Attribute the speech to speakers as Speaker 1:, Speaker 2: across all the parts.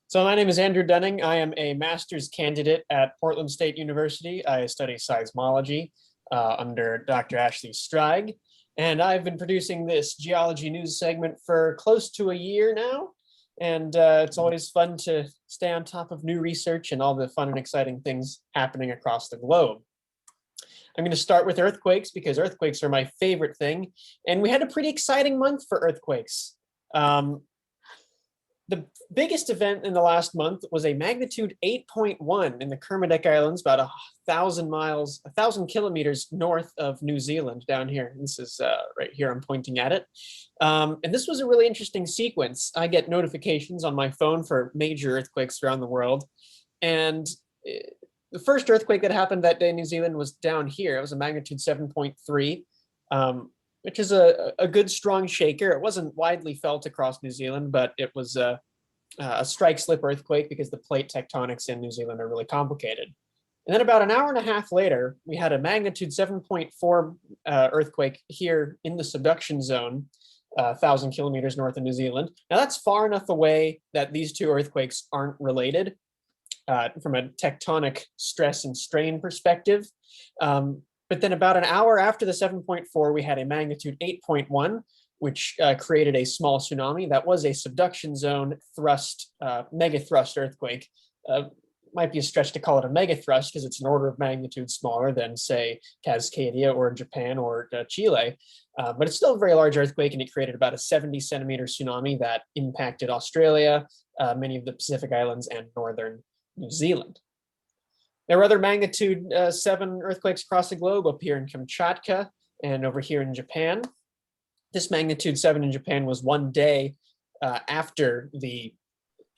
Speaker 1: So my name is Andrew Dunning. I am a master's candidate at Portland State University. I study seismology under Dr. Ashley Strige. And I've been producing this geology news segment for close to a year now. And it's always fun to stay on top of new research and all the fun and exciting things happening across the globe. I'm going to start with earthquakes because earthquakes are my favorite thing. And we had a pretty exciting month for earthquakes. The biggest event in the last month was a magnitude 8.1 in the Kermadec Islands, about 1,000 kilometers north of New Zealand down here. This is right here, I'm pointing at it. And this was a really interesting sequence. I get notifications on my phone for major earthquakes around the world. And the first earthquake that happened that day in New Zealand was down here. It was a magnitude 7.3. Which is a good strong shaker. It wasn't widely felt across New Zealand, but it was a strike-slip earthquake because the plate tectonics in New Zealand are really complicated. And then about an hour and a half later, we had a magnitude 7.4 earthquake here in the subduction zone, 1,000 kilometers north of New Zealand. Now that's far enough away that these two earthquakes aren't related from a tectonic stress and strain perspective. But then about an hour after the 7.4, we had a magnitude 8.1, which created a small tsunami. That was a subduction zone thrust, mega thrust earthquake. Might be a stretch to call it a mega thrust because it's an order of magnitude smaller than, say, Cascadia or Japan or Chile. But it's still a very large earthquake, and it created about a 70-centimeter tsunami that impacted Australia, many of the Pacific Islands, and northern New Zealand. There were other magnitude 7 earthquakes across the globe, up here in Kamchatka and over here in Japan. This magnitude 7 in Japan was one day after the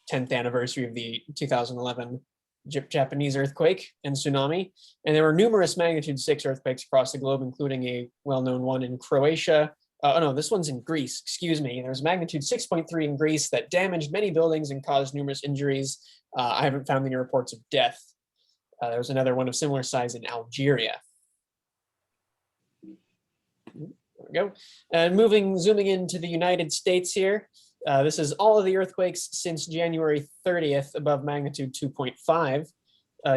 Speaker 1: 10th anniversary of the 2011 Japanese earthquake and tsunami. And there were numerous magnitude 6 earthquakes across the globe, including a well-known one in Croatia. Oh no, this one's in Greece, excuse me. There was magnitude 6.3 in Greece that damaged many buildings and caused numerous injuries. I haven't found any reports of death. There was another one of similar size in Algeria. There we go. And zooming into the United States here. This is all of the earthquakes since January 30th above magnitude 2.5.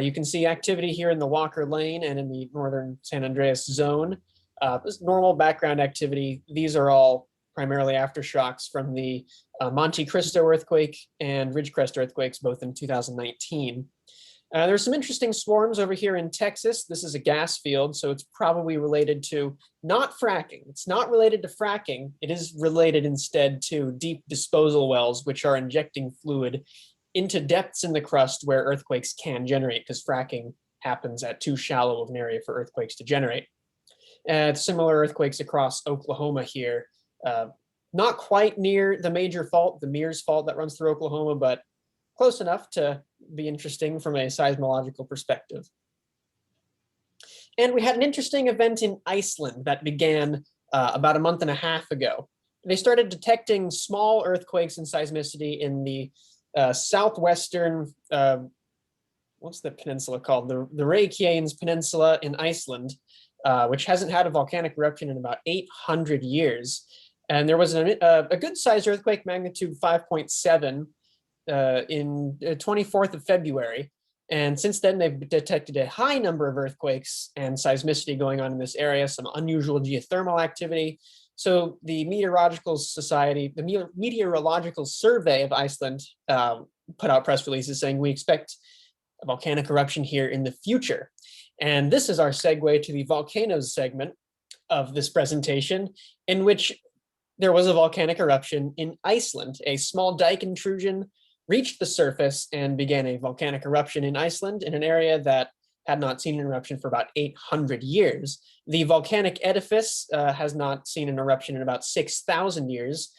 Speaker 1: You can see activity here in the Walker Lane and in the northern San Andreas zone. This normal background activity. These are all primarily aftershocks from the Monte Cristo earthquake and Ridgecrest earthquakes, both in 2019. There's some interesting swarms over here in Texas. This is a gas field, so it's probably related to not fracking. It's not related to fracking. It is related instead to deep disposal wells, which are injecting fluid into depths in the crust where earthquakes can generate, because fracking happens at too shallow of an area for earthquakes to generate. Similar earthquakes across Oklahoma here. Not quite near the major fault, the Mears fault that runs through Oklahoma, but close enough to be interesting from a seismological perspective. And we had an interesting event in Iceland that began about a month and a half ago. They started detecting small earthquakes and seismicity in the southwestern, what's the peninsula called? The Reykjanes Peninsula in Iceland, which hasn't had a volcanic eruption in about 800 years. And there was a good-sized earthquake, magnitude 5.7, in 24th of February. And since then, they've detected a high number of earthquakes and seismicity going on in this area, some unusual geothermal activity. So the Meteorological Society, the Meteorological Survey of Iceland put out press releases saying we expect a volcanic eruption here in the future. And this is our segue to the volcanoes segment of this presentation, in which there was a volcanic eruption in Iceland. A small dike intrusion reached the surface and began a volcanic eruption in Iceland in an area that had not seen an eruption for about 800 years. The volcanic edifice has not seen an eruption in about 6,000 years.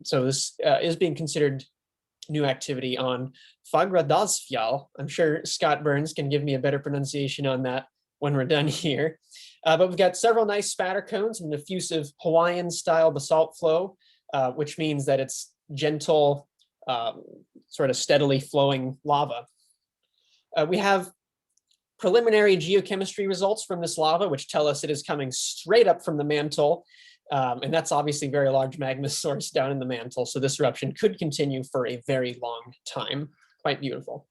Speaker 1: So this is being considered new activity on Fagradalsfjall. I'm sure Scott Burns can give me a better pronunciation on that when we're done here. But we've got several nice spatter cones and an effusive Hawaiian-style basalt flow, which means that it's gentle, sort of steadily flowing lava. We have preliminary geochemistry results from this lava, which tell us it is coming straight up from the mantle. And that's obviously a very large magma source down in the mantle. So this eruption could continue for a very long time. Quite beautiful.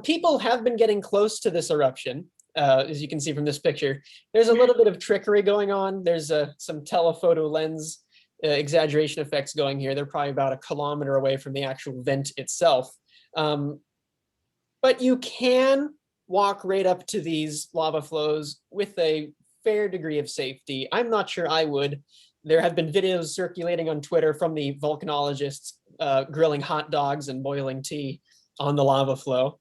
Speaker 1: People have been getting close to this eruption. As you can see from this picture, there's a little bit of trickery going on. There's some telephoto lens exaggeration effects going here. They're probably about 1 kilometer away from the actual vent itself. But you can walk right up to these lava flows with a fair degree of safety. I'm not sure I would. There have been videos circulating on Twitter from the volcanologists grilling hot dogs and boiling tea on the lava flow.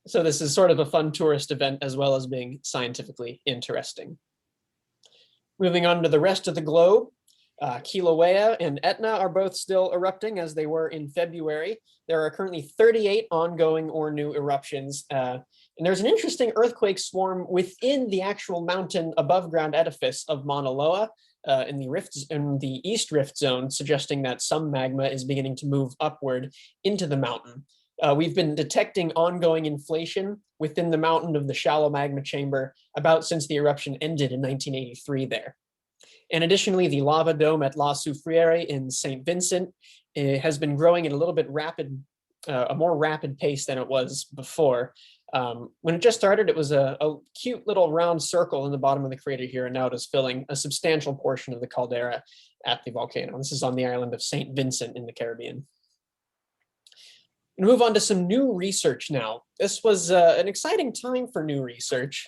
Speaker 1: So this is sort of a fun tourist event as well as being scientifically interesting. Moving on to the rest of the globe, Kilauea and Etna are both still erupting as they were in February. There are currently 38 ongoing or new eruptions. And there's an interesting earthquake swarm within the actual mountain above ground edifice of Mauna Loa in the East Rift Zone, suggesting that some magma is beginning to move upward into the mountain. We've been detecting ongoing inflation within the mountain of the shallow magma chamber about since the eruption ended in 1983 there. And additionally, the lava dome at La Soufriere in St. Vincent has been growing at a little bit a more rapid pace than it was before. When it just started, it was a cute little round circle in the bottom of the crater here, and now it is filling a substantial portion of the caldera at the volcano. This is on the island of St. Vincent in the Caribbean. We'll move on to some new research now. This was an exciting time for new research.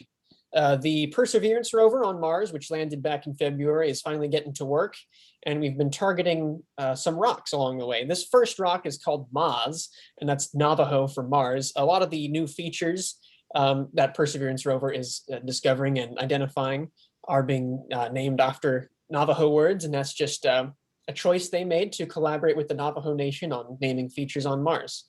Speaker 1: The Perseverance rover on Mars, which landed back in February, is finally getting to work, and we've been targeting some rocks along the way. This first rock is called Maz, and that's Navajo for Mars. A lot of the new features that Perseverance rover is discovering and identifying are being named after Navajo words, and that's just a choice they made to collaborate with the Navajo Nation on naming features on Mars.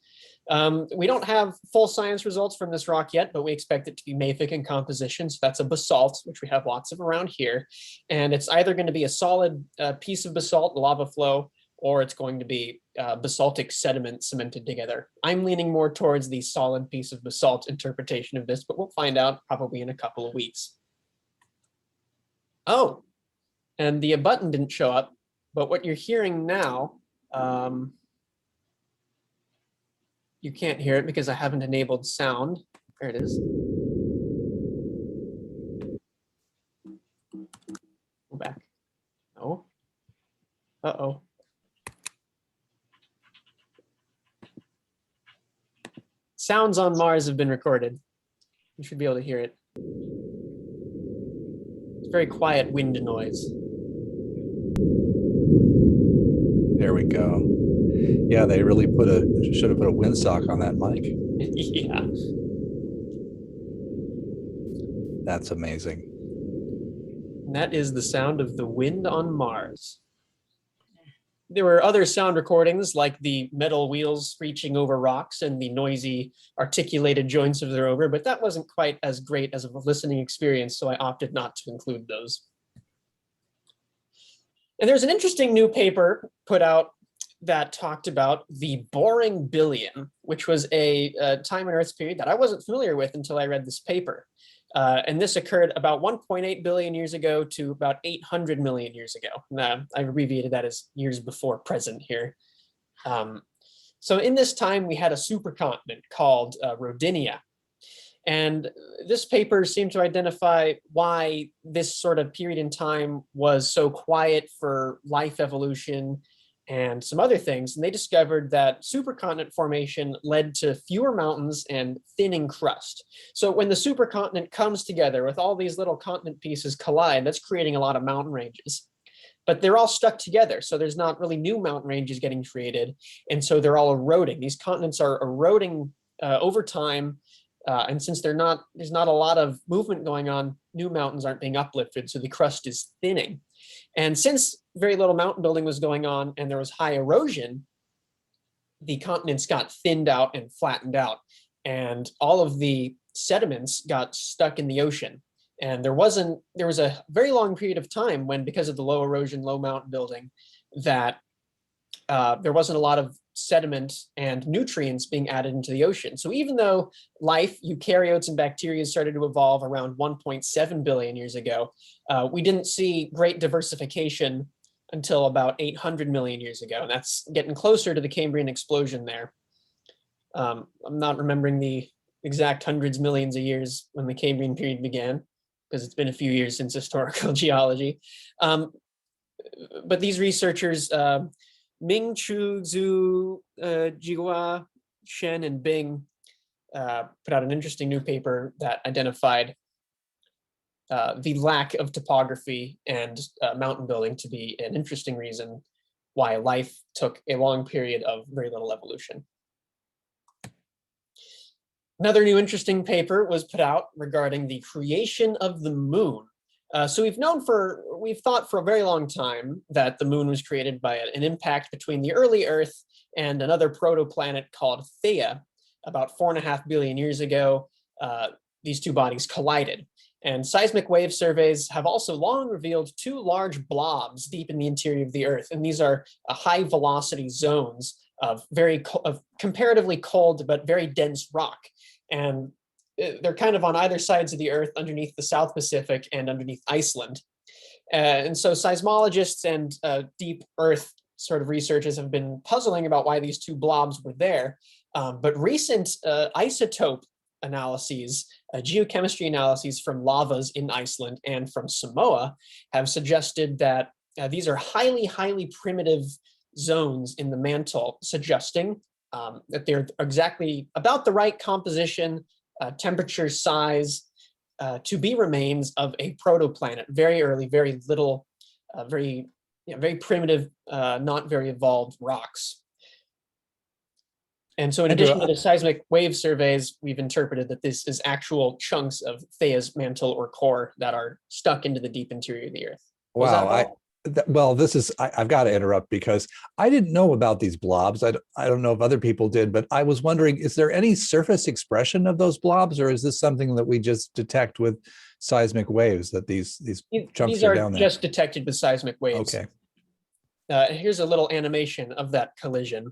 Speaker 1: We don't have full science results from this rock yet, but we expect it to be mafic in composition. So that's a basalt, which we have lots of around here. And it's either going to be a solid piece of basalt, lava flow, or it's going to be basaltic sediment cemented together. I'm leaning more towards the solid piece of basalt interpretation of this, but we'll find out probably in a couple of weeks. Oh, and the button didn't show up, but what you're hearing now, you can't hear it because I haven't enabled sound. There it is. Go back. Oh. Uh-oh. Sounds on Mars have been recorded. You should be able to hear it. It's very quiet wind noise.
Speaker 2: There we go. Yeah, they really should have put a windsock on that mic.
Speaker 1: Yeah.
Speaker 2: That's amazing.
Speaker 1: And that is the sound of the wind on Mars. There were other sound recordings like the metal wheels screeching over rocks and the noisy articulated joints of the rover, but that wasn't quite as great as a listening experience, so I opted not to include those. And there's an interesting new paper put out that talked about the boring billion, which was a time in Earth's period that I wasn't familiar with until I read this paper. And this occurred about 1.8 billion years ago to about 800 million years ago. I abbreviated that as years before present here. So in this time, we had a supercontinent called Rodinia. And this paper seemed to identify why this sort of period in time was so quiet for life evolution and some other things. And they discovered that supercontinent formation led to fewer mountains and thinning crust. So when the supercontinent comes together with all these little continent pieces collide, that's creating a lot of mountain ranges. But they're all stuck together, so there's not really new mountain ranges getting created. And so they're all eroding. These continents are eroding over time. And since there's not a lot of movement going on, new mountains aren't being uplifted, so the crust is thinning. And since very little mountain building was going on and there was high erosion, the continents got thinned out and flattened out, and all of the sediments got stuck in the ocean. And there was a very long period of time when, because of the low erosion, low mountain building, that there wasn't a lot of sediment and nutrients being added into the ocean. So even though life, eukaryotes and bacteria started to evolve around 1.7 billion years ago, we didn't see great diversification until about 800 million years ago. And that's getting closer to the Cambrian explosion there. I'm not remembering the exact hundreds, millions of years when the Cambrian period began, because it's been a few years since historical geology. But these researchers, Ming Chu Zhu, Jihua, Shen, and Bing put out an interesting new paper that identified the lack of topography and mountain building to be an interesting reason why life took a long period of very little evolution. Another new interesting paper was put out regarding the creation of the moon. So we've thought for a very long time that the moon was created by an impact between the early Earth and another protoplanet called Theia. About 4.5 billion years ago, these two bodies collided. And seismic wave surveys have also long revealed two large blobs deep in the interior of the Earth. And these are high velocity zones of comparatively cold but very dense rock. And they're kind of on either sides of the Earth, underneath the South Pacific and underneath Iceland. And so seismologists and deep Earth sort of researchers have been puzzling about why these two blobs were there. But recent isotope analyses, geochemistry analyses from lavas in Iceland and from Samoa have suggested that these are highly, highly primitive zones in the mantle, suggesting that they're exactly about the right composition, temperature, size, to be remains of a protoplanet, very early, very little, very primitive, not very evolved rocks. And so in addition to the seismic wave surveys, we've interpreted that this is actual chunks of Theia's mantle or core that are stuck into the deep interior of the Earth.
Speaker 2: Wow. Well, I've got to interrupt because I didn't know about these blobs. I don't know if other people did, but I was wondering, is there any surface expression of those blobs, or is this something that we just detect with seismic waves, that these chunks are down there?
Speaker 1: Just detected with seismic waves.
Speaker 2: Okay.
Speaker 1: Here's a little animation of that collision.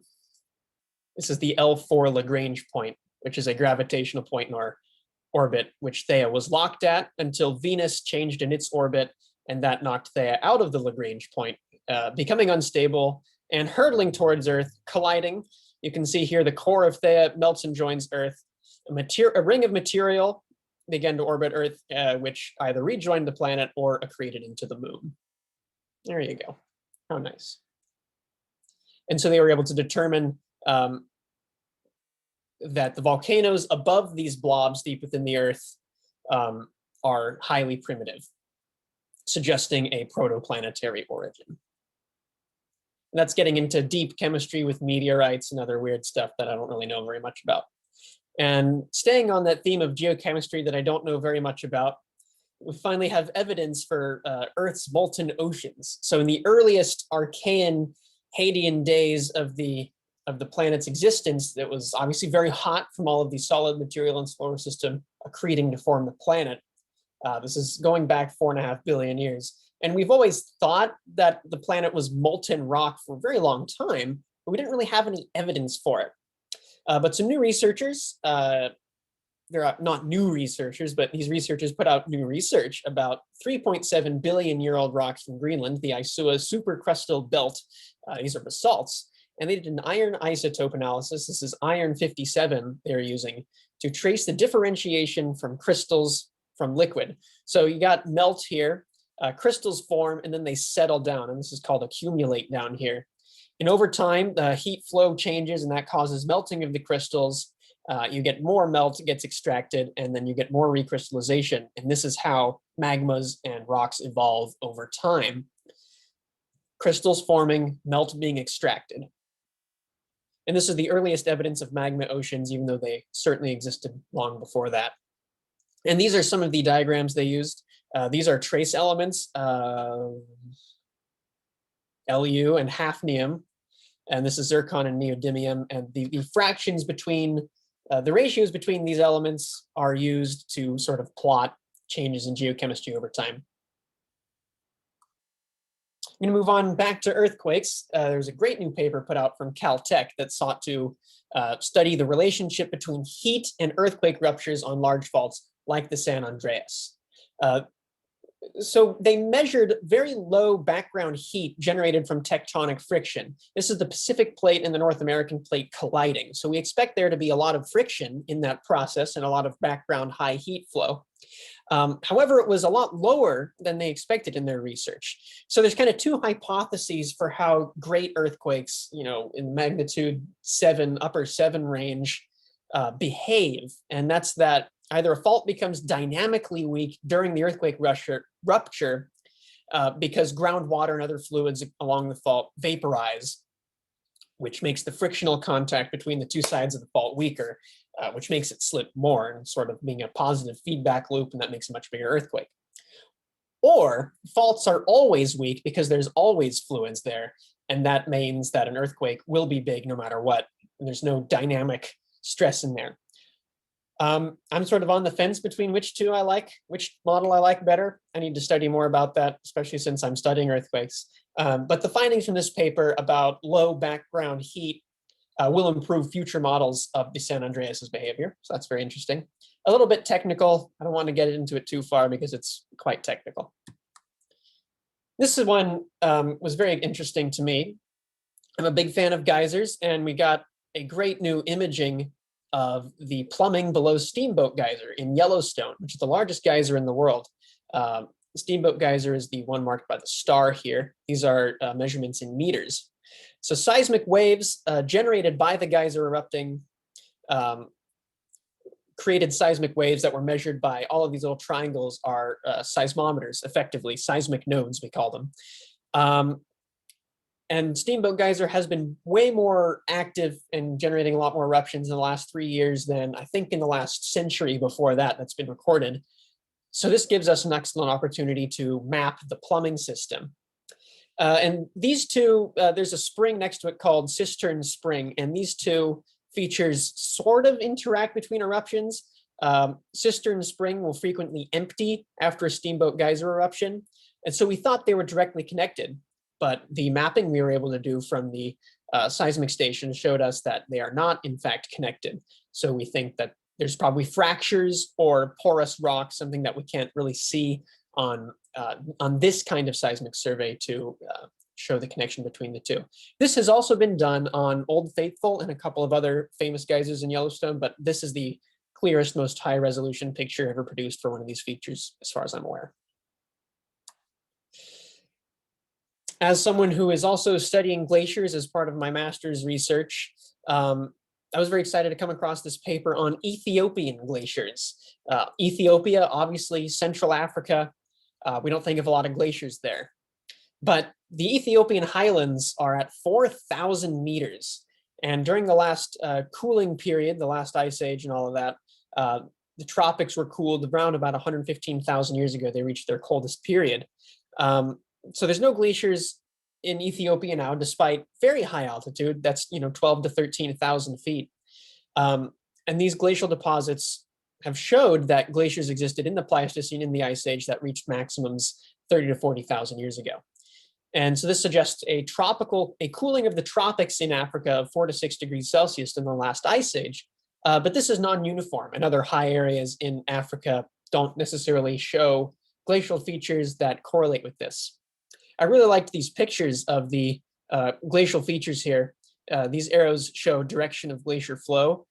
Speaker 1: This is the L4 Lagrange point, which is a gravitational point in our orbit, which Theia was locked at until Venus changed in its orbit, and that knocked Theia out of the Lagrange point, becoming unstable and hurtling towards Earth, colliding. You can see here the core of Theia melts and joins Earth. A ring of material began to orbit Earth, which either rejoined the planet or accreted into the moon. There you go. How nice. And so they were able to determine that the volcanoes above these blobs deep within the Earth are highly primitive, suggesting a protoplanetary origin. And that's getting into deep chemistry with meteorites and other weird stuff that I don't really know very much about. And staying on that theme of geochemistry that I don't know very much about, we finally have evidence for Earth's molten oceans. So in the earliest Archean Hadean days of the planet's existence, that was obviously very hot from all of the solid material in the solar system accreting to form the planet. This is going back 4.5 billion years. And we've always thought that the planet was molten rock for a very long time, but we didn't really have any evidence for it. But some new researchers, they're not new researchers, but these researchers put out new research about 3.7 billion year old rocks from Greenland, the Isua supercrustal belt. These are basalts. And they did an iron isotope analysis. This is iron 57 they're using to trace the differentiation from crystals from liquid. So you got melt here, crystals form, and then they settle down. And this is called accumulate down here. And over time, the heat flow changes, and that causes melting of the crystals. You get more melt gets extracted, and then you get more recrystallization. And this is how magmas and rocks evolve over time. Crystals forming, melt being extracted. And this is the earliest evidence of magma oceans, even though they certainly existed long before that. And these are some of the diagrams they used. These are trace elements, Lu and hafnium, and this is zircon and neodymium. And the fractions between, the ratios between these elements are used to sort of plot changes in geochemistry over time. I'm going to move on back to earthquakes. There's a great new paper put out from Caltech that sought to study the relationship between heat and earthquake ruptures on large faults like the San Andreas. So they measured very low background heat generated from tectonic friction. This is the Pacific plate and the North American plate colliding. So we expect there to be a lot of friction in that process and a lot of background high heat flow. However, it was a lot lower than they expected in their research. So there's kind of two hypotheses for how great earthquakes, in magnitude 7, upper 7 range behave. And that's that either a fault becomes dynamically weak during the earthquake rupture because groundwater and other fluids along the fault vaporize, which makes the frictional contact between the two sides of the fault weaker, which makes it slip more and sort of being a positive feedback loop, and that makes a much bigger earthquake. Or faults are always weak because there's always fluids there, and that means that an earthquake will be big no matter what, and there's no dynamic stress in there. I'm sort of on the fence between which model I like better. I need to study more about that, especially since I'm studying earthquakes. But the findings from this paper about low background heat will improve future models of the San Andreas's behavior. So that's very interesting. A little bit technical. I don't want to get into it too far because it's quite technical. This is one was very interesting to me. I'm a big fan of geysers, and we got a great new imaging of the plumbing below Steamboat geyser in Yellowstone, which is the largest geyser in the world. The Steamboat geyser is the one marked by the star here. These are measurements in meters. So seismic waves generated by the geyser erupting created seismic waves that were measured by all of these little triangles are seismometers, effectively, seismic nodes, we call them. And Steamboat geyser has been way more active in generating a lot more eruptions in the last 3 years than I think in the last century before that's been recorded. So this gives us an excellent opportunity to map the plumbing system. And these two, there's a spring next to it called Cistern Spring, and these two features sort of interact between eruptions. Cistern Spring will frequently empty after a Steamboat geyser eruption, and so we thought they were directly connected. But the mapping we were able to do from the seismic station showed us that they are not, in fact, connected. So we think that there's probably fractures or porous rock, something that we can't really see on this kind of seismic survey to show the connection between the two. This has also been done on Old Faithful and a couple of other famous geysers in Yellowstone, but this is the clearest, most high-resolution picture ever produced for one of these features, as far as I'm aware. As someone who is also studying glaciers as part of my master's research, I was very excited to come across this paper on Ethiopian glaciers. Ethiopia, obviously, Central Africa, we don't think of a lot of glaciers there. But the Ethiopian highlands are at 4,000 meters. And during the last cooling period, the last ice age and all of that, the tropics were cooled around about 115,000 years ago. They reached their coldest period. So there's no glaciers in Ethiopia now, despite very high altitude. That's 12 to 13,000 feet. And these glacial deposits have showed that glaciers existed in the Pleistocene in the Ice Age that reached maximums 30 to 40,000 years ago. And so this suggests a cooling of the tropics in Africa of 4 to 6 degrees Celsius in the last Ice Age. But this is non-uniform, and other high areas in Africa don't necessarily show glacial features that correlate with this. I really liked these pictures of the glacial features here. These arrows show direction of glacier flow.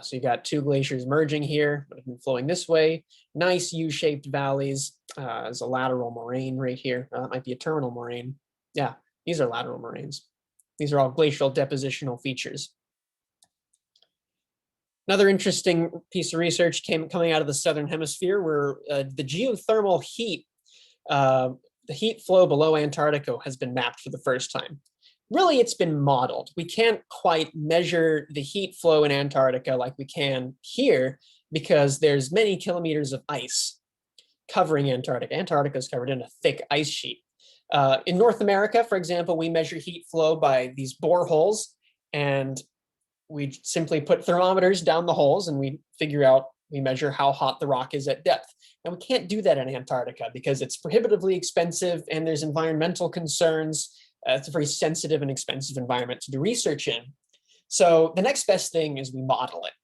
Speaker 1: So you got two glaciers merging here, but have been flowing this way. Nice U-shaped valleys. There's a lateral moraine right here. That might be a terminal moraine. Yeah, these are lateral moraines. These are all glacial depositional features. Another interesting piece of research coming out of the Southern Hemisphere where the geothermal heat, the heat flow below Antarctica has been mapped for the first time. Really, it's been modeled. We can't quite measure the heat flow in Antarctica like we can here because there's many kilometers of ice covering Antarctica. Antarctica is covered in a thick ice sheet. In North America, for example, we measure heat flow by these boreholes, and we simply put thermometers down the holes and we measure how hot the rock is at depth. And we can't do that in Antarctica because it's prohibitively expensive and there's environmental concerns. It's a very sensitive and expensive environment to do research in. So the next best thing is we model it.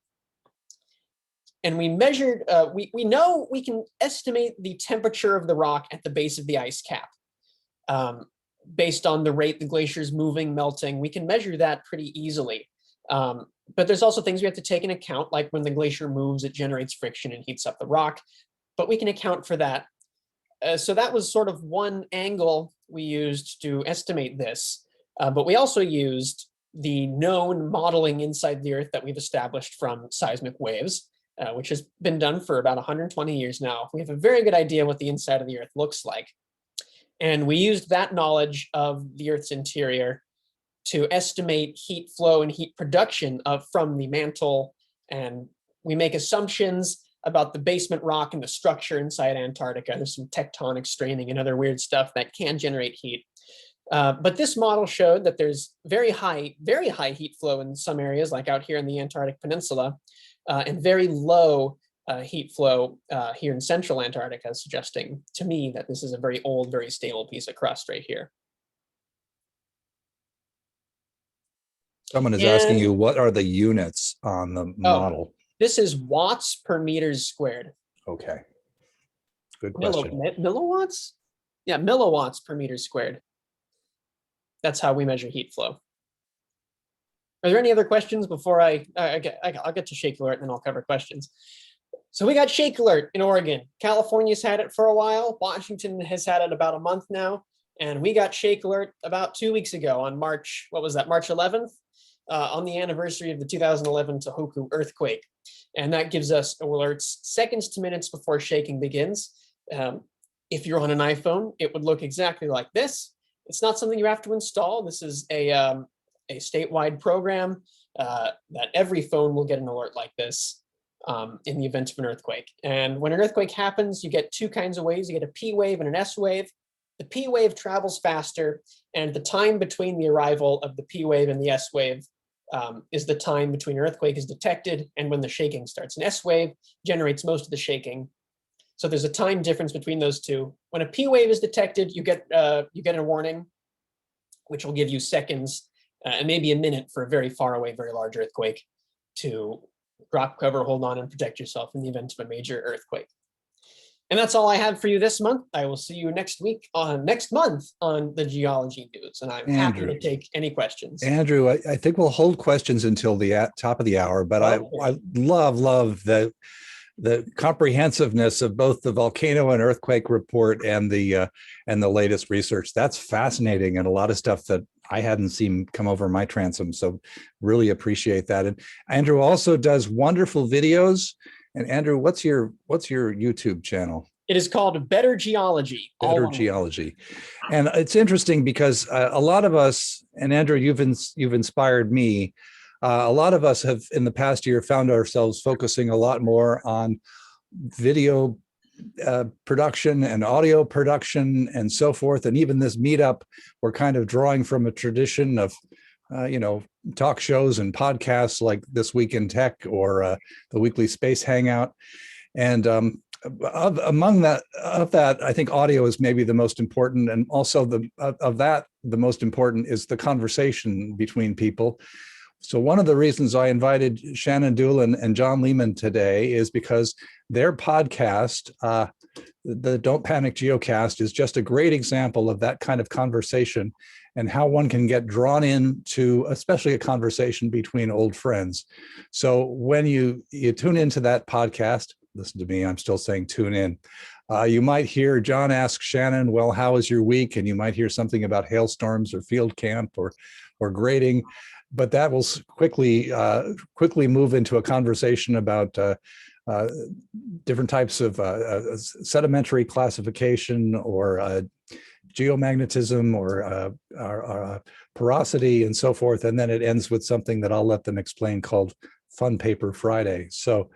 Speaker 1: And we measured, we know we can estimate the temperature of the rock at the base of the ice cap. Based on the rate the glacier is moving, melting, we can measure that pretty easily. But there's also things we have to take into account, like when the glacier moves, it generates friction and heats up the rock, but we can account for that. So that was sort of one angle we used to estimate this, but we also used the known modeling inside the Earth that we've established from seismic waves, which has been done for about 120 years now. We have a very good idea what the inside of the Earth looks like. And we used that knowledge of the Earth's interior to estimate heat flow and heat production from the mantle. And we make assumptions about the basement rock and the structure inside Antarctica. There's some tectonic straining and other weird stuff that can generate heat. But this model showed that there's very high heat flow in some areas, like out here in the Antarctic Peninsula, and very low heat flow here in central Antarctica, suggesting to me that this is a very old, very stable piece of crust right here.
Speaker 2: Someone is asking you, what are the units on the model?
Speaker 1: This is watts per meters squared.
Speaker 2: Okay, good question.
Speaker 1: Milliwatts? Yeah, milliwatts per meter squared. That's how we measure heat flow. Are there any other questions before I'll get to Shake Alert and then I'll cover questions. So we got Shake Alert in Oregon. California's had it for a while. Washington has had it about a month now. And we got Shake Alert about 2 weeks ago on March, what was that, March 11th? On the anniversary of the 2011 Tohoku earthquake. And that gives us alerts seconds to minutes before shaking begins. If you're on an iPhone, it would look exactly like this. It's not something you have to install. This is a statewide program that every phone will get an alert like this in the event of an earthquake. And when an earthquake happens, you get two kinds of waves. You get a P wave and an S wave. The P wave travels faster, and the time between the arrival of the P wave and the S wave is the time between an earthquake is detected and when the shaking starts. An S wave generates most of the shaking. So there's a time difference between those two. When a P wave is detected, you get a warning, which will give you seconds and maybe a minute for a very far away, very large earthquake to drop cover, hold on, and protect yourself in the event of a major earthquake. And that's all I have for you this month. I will see you next month on the Geology News, and I'm happy to take any questions.
Speaker 2: Andrew, I think we'll hold questions until the top of the hour, but I love the comprehensiveness of both the volcano and earthquake report and the latest research. That's fascinating, and a lot of stuff that I hadn't seen come over my transom. So really appreciate that. And Andrew also does wonderful videos. And Andrew, what's your YouTube channel?
Speaker 1: It is called Better Geology.
Speaker 2: Better Geology. And it's interesting because a lot of us, and Andrew, you've inspired me. A lot of us have in the past year found ourselves focusing a lot more on video production and audio production and so forth. And even this meetup, we're kind of drawing from a tradition of talk shows and podcasts like This Week in Tech or the Weekly Space Hangout. And among that, I think audio is maybe the most important. And also the most important is the conversation between people. So one of the reasons I invited Shannon Doolin and John Lehman today is because their podcast, the Don't Panic Geocast, is just a great example of that kind of conversation and how one can get drawn into, especially a conversation between old friends. So when you tune into that podcast, listen to me, I'm still saying tune in. You might hear John ask Shannon, well, how was your week? And you might hear something about hailstorms or field camp or grading. But that will quickly move into a conversation about different types of sedimentary classification or geomagnetism or porosity and so forth. And then it ends with something that I'll let them explain called Fun Paper Friday. So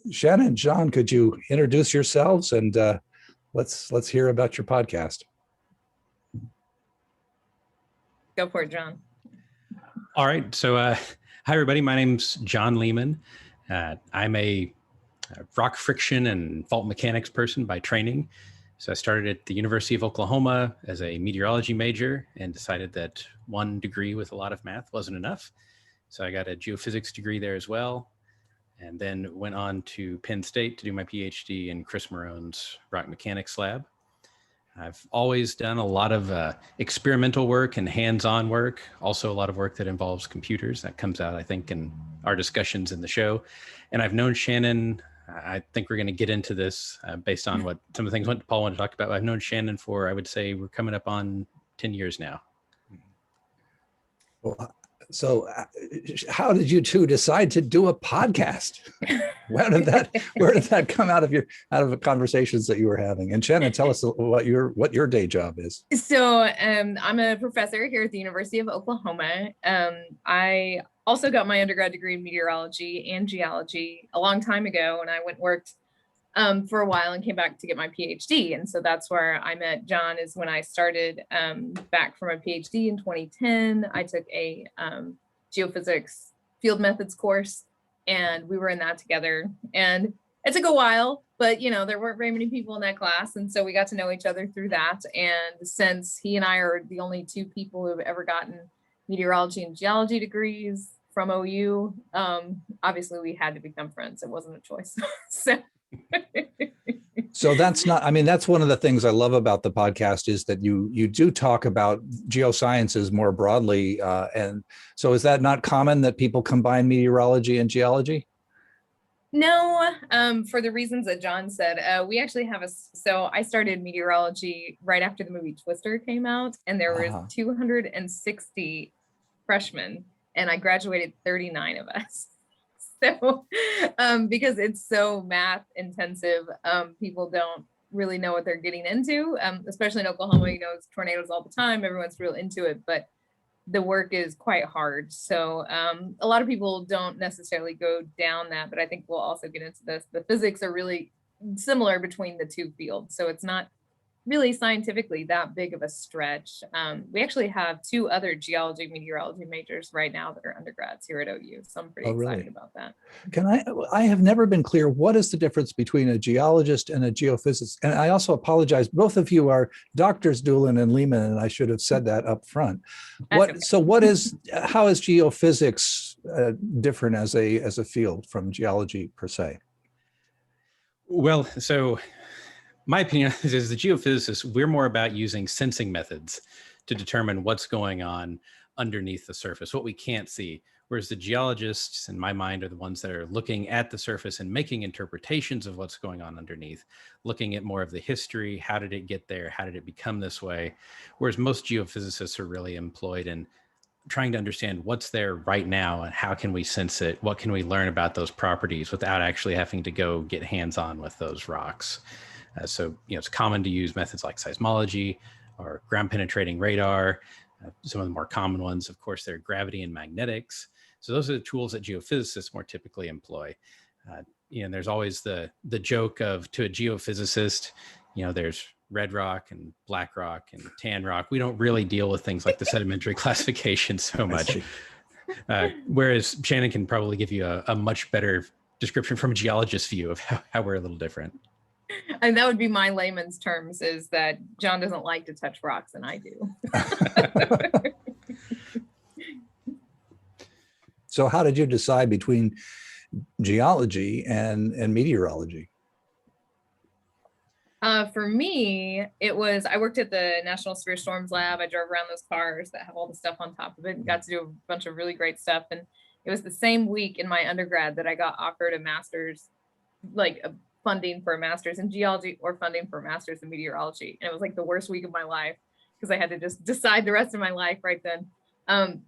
Speaker 2: Shannon, John, could you introduce yourselves and let's hear about your podcast.
Speaker 3: Go for it, John.
Speaker 4: All right. So hi, everybody. My name's John Lehman. I'm a a rock friction and fault mechanics person by training. So I started at the University of Oklahoma as a meteorology major and decided that 1 degree with a lot of math wasn't enough. So I got a geophysics degree there as well, and then went on to Penn State to do my PhD in Chris Marone's rock mechanics lab. I've always done a lot of experimental work and hands-on work, also a lot of work that involves computers. That comes out, I think, in our discussions in the show. And I've known Shannon, I think we're going to get into this based on what some of the things Paul wanted to talk about. I've known Shannon for, I would say, we're coming up on 10 years now.
Speaker 2: Well, so how did you two decide to do a podcast? Where did that come out of the conversations that you were having? And Shannon, tell us what your day job is.
Speaker 3: So I'm a professor here at the University of Oklahoma. I also got my undergrad degree in meteorology and geology a long time ago, and I went and worked for a while and came back to get my PhD. And so that's where I met John, is when I started back from a PhD in 2010. I took a geophysics field methods course, and we were in that together. And it took a while, but there weren't very many people in that class. And so we got to know each other through that. And since he and I are the only 2 people who have ever gotten meteorology and geology degrees from OU, obviously we had to become friends. It wasn't a choice.
Speaker 2: So that's one of the things I love about the podcast, is that you do talk about geosciences more broadly. And so is that not common that people combine meteorology and geology?
Speaker 3: No, for the reasons that John said. We actually have so I started meteorology right after the movie Twister came out, and there were 260 freshmen, and I graduated 39 of us. So because it's so math intensive, people don't really know what they're getting into, especially in Oklahoma. It's tornadoes all the time. Everyone's real into it, but the work is quite hard. So a lot of people don't necessarily go down that, but I think we'll also get into this. The physics are really similar between the 2 fields. So it's not really scientifically that big of a stretch. We actually have 2 other geology meteorology majors right now that are undergrads here at OU. So I'm pretty excited about that.
Speaker 2: I have never been clear, what is the difference between a geologist and a geophysicist? And I also apologize, both of you are doctors, Doolin and Lehman, and I should have said that up front. How is geophysics different as a field from geology per se?
Speaker 4: Well, so my opinion is the geophysicists, we're more about using sensing methods to determine what's going on underneath the surface, what we can't see. Whereas the geologists, in my mind, are the ones that are looking at the surface and making interpretations of what's going on underneath, looking at more of the history. How did it get there? How did it become this way? Whereas most geophysicists are really employed in trying to understand what's there right now and how can we sense it? What can we learn about those properties without actually having to go get hands-on with those rocks? So it's common to use methods like seismology or ground penetrating radar. Some of the more common ones, of course, they're gravity and magnetics. So those are the tools that geophysicists more typically employ. And there's always the joke of, to a geophysicist, there's red rock and black rock and tan rock. We don't really deal with things like the sedimentary classification so much. Whereas Shannon can probably give you a much better description from a geologist's view of how we're a little different.
Speaker 3: And that would be my layman's terms, is that John doesn't like to touch rocks and I do.
Speaker 2: So how did you decide between geology and meteorology?
Speaker 3: For me, I worked at the National Severe Storms Lab. I drove around those cars that have all the stuff on top of it and got to do a bunch of really great stuff. And it was the same week in my undergrad that I got offered a master's, funding for a master's in geology or funding for a master's in meteorology. And it was like the worst week of my life because I had to just decide the rest of my life right then.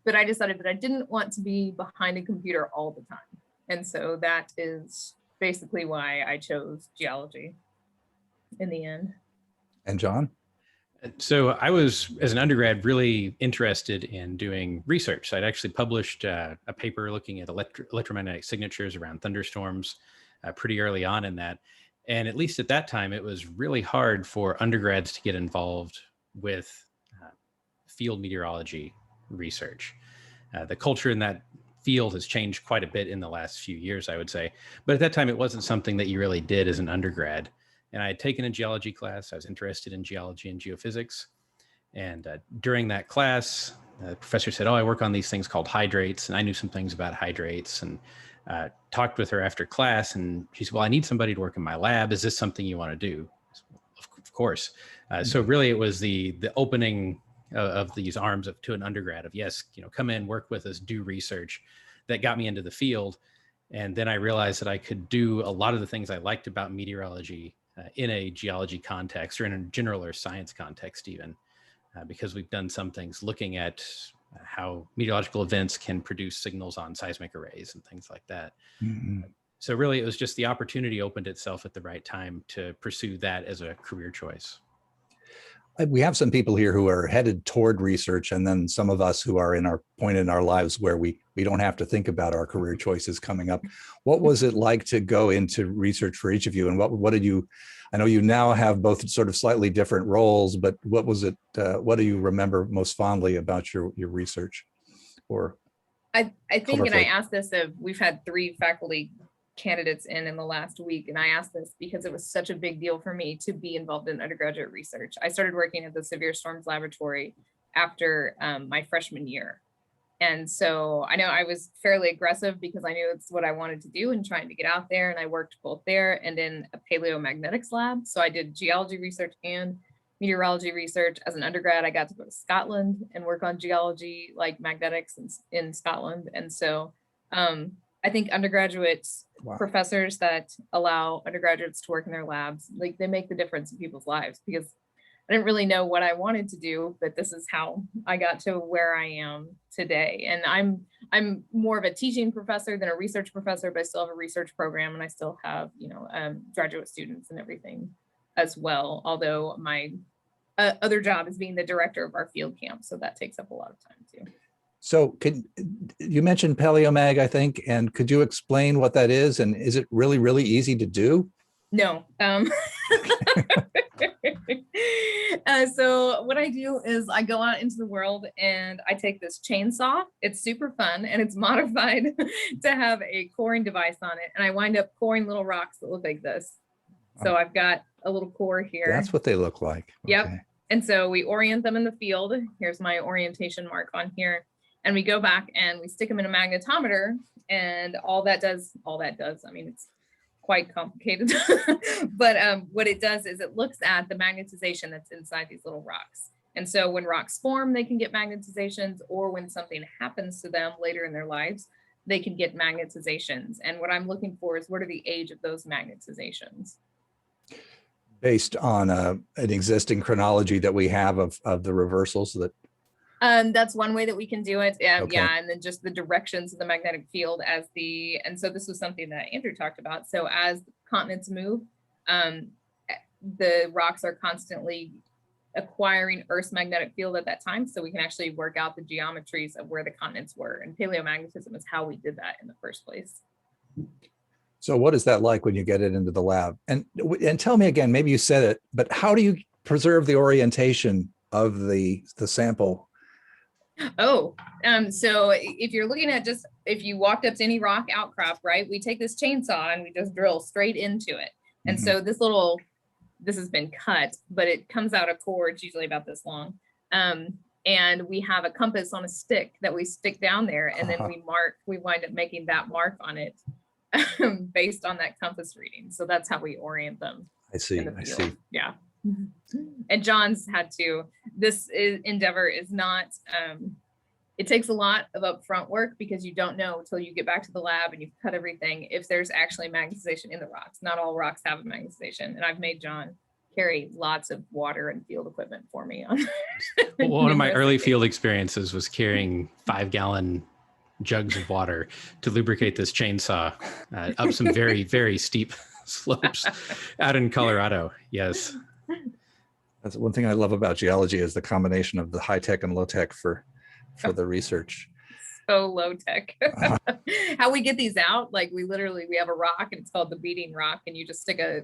Speaker 3: But I decided that I didn't want to be behind a computer all the time. And so that is basically why I chose geology in the end. And
Speaker 2: John?
Speaker 4: So I was, as an undergrad, really interested in doing research. So I'd actually published a paper looking at electromagnetic signatures around thunderstorms pretty early on in that. And at least at that time, it was really hard for undergrads to get involved with field meteorology research. The culture in that field has changed quite a bit in the last few years, I would say. But at that time, it wasn't something that you really did as an undergrad. And I had taken a geology class. I was interested in geology and geophysics. And during that class, the professor said, "Oh, I work on these things called hydrates." And I knew some things about hydrates, and talked with her after class. And she said, "Well, I need somebody to work in my lab. Is this something you want to do?" Of course. So really it was the opening of these arms to an undergrad of, yes, come in, work with us, do research, that got me into the field. And then I realized that I could do a lot of the things I liked about meteorology in a geology context, or in a general or science context even, because we've done some things looking at how meteorological events can produce signals on seismic arrays and things like that.
Speaker 2: Mm-hmm.
Speaker 4: So really it was just the opportunity opened itself at the right time to pursue that as a career choice.
Speaker 2: We have some people here who are headed toward research, and then some of us who are in our point in our lives where we don't have to think about our career choices coming up. What was it like to go into research for each of you? And what did you, I know you now have both sort of slightly different roles, but what was it, what do you remember most fondly about your research? Or
Speaker 3: I think, and I asked this of, we've had 3 faculty candidates in the last week, and I asked this because it was such a big deal for me to be involved in undergraduate research. I started working at the Severe Storms Laboratory after my freshman year. And so I know I was fairly aggressive because I knew it's what I wanted to do and trying to get out there. And I worked both there and in a paleomagnetics lab. So I did geology research and meteorology research. As an undergrad, I got to go to Scotland and work on geology, like magnetics in Scotland. And so I think undergraduate professors that allow undergraduates to work in their labs, like, they make the difference in people's lives, because I didn't really know what I wanted to do, but this is how I got to where I am today. And I'm more of a teaching professor than a research professor, but I still have a research program, and I still have, graduate students and everything as well. Although my other job is being the director of our field camp, so that takes up a lot of time too.
Speaker 2: So you mentioned Peliomag, I think, and could you explain what that is? And is it really, really easy to do?
Speaker 3: No. So what I do is I go out into the world and I take this chainsaw. It's super fun, and it's modified to have a coring device on it. And I wind up coring little rocks that look like this. So I've got a little core here.
Speaker 2: That's what they look like.
Speaker 3: Yep.
Speaker 2: Okay.
Speaker 3: And so we orient them in the field. Here's my orientation mark on here. And we go back and we stick them in a magnetometer, and all that does, I mean, it's quite complicated, but what it does is it looks at the magnetization that's inside these little rocks. And so when rocks form, they can get magnetizations, or when something happens to them later in their lives, they can get magnetizations. And what I'm looking for is, what are the age of those magnetizations?
Speaker 2: Based on an existing chronology that we have of the reversals that.
Speaker 3: That's one way that we can do it.
Speaker 2: Okay.
Speaker 3: Yeah, and then just the directions of the magnetic field and so this was something that Andrew talked about. So as continents move, the rocks are constantly acquiring Earth's magnetic field at that time, so we can actually work out the geometries of where the continents were. And paleomagnetism is how we did that in the first place.
Speaker 2: So what is that like when you get it into the lab? And tell me again, maybe you said it, but how do you preserve the orientation of the sample?
Speaker 3: Oh, so if you're looking at if you walked up to any rock outcrop, right, we take this chainsaw and we just drill straight into it. And so this has been cut, but it comes out a core. It's usually about this long. And we have a compass on a stick that we stick down there, and then we wind up making that mark on it based on that compass reading. So that's how we orient them.
Speaker 2: I see.
Speaker 3: Yeah. And John's had to, this endeavor is not, it takes a lot of upfront work, because you don't know until you get back to the lab and you've cut everything if there's actually magnetization in the rocks. Not all rocks have a magnetization, and I've made John carry lots of water and field equipment for me on.
Speaker 4: Well, one of my early field experiences was carrying 5-gallon jugs of water to lubricate this chainsaw up some very, very steep slopes out in Colorado. Yes.
Speaker 2: That's one thing I love about geology, is the combination of the high tech and low tech for the research.
Speaker 3: So low tech. How we get these out, like we have a rock, and it's called the beating rock, and you just stick a